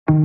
And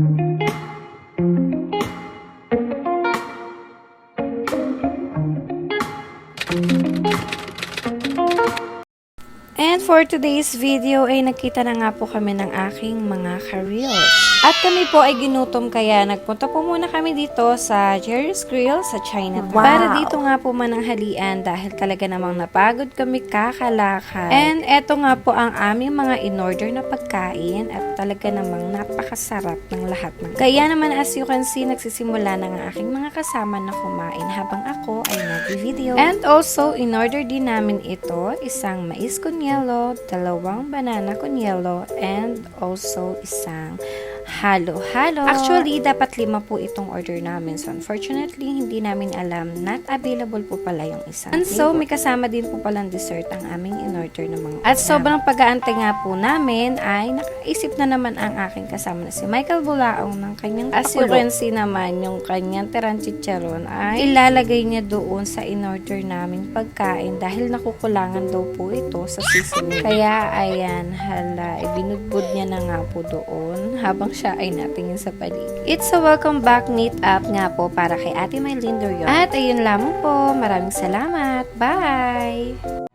for today's video ay nakita na nga po kami ng aking mga ka-reels. At kami po ay ginutom kaya nagpunta po muna kami dito sa Jerry's Grill sa Chinatown. Wow. Para dito nga po mananghalian dahil talaga namang napagod kami kakalakad. And eto nga po ang aming mga in-order na pagkain at talaga namang napakasarap ng lahat. Kaya naman as you can see, nagsisimula na ang aking mga kasama na kumain habang ako ay nag-video. And also, in-order din namin ito, isang mais con yelo, 2 banana con yelo, and also isang halo-halo. Actually, dapat 5 po itong order namin. So, unfortunately, hindi namin alam not available po pala yung isa. And so, may kasama din po palang dessert ang aming in-order ng mga At sobrang pag-aantay nga po namin ay nakaisip na naman ang aking kasama na si Michael Bulaong ng kanyang As you can see naman, yung kanyang tirang chicharon ay ilalagay niya doon sa in-order namin pagkain dahil nakukulangan daw po ito sa seasoning. Kaya, ayan, hala, ibinudbud niya na nga po doon habang siya ay natingin sa paligid. It's a welcome back meet up nga po para kay Ate Mylene Dorion. At ayun lamang po. Maraming salamat. Bye!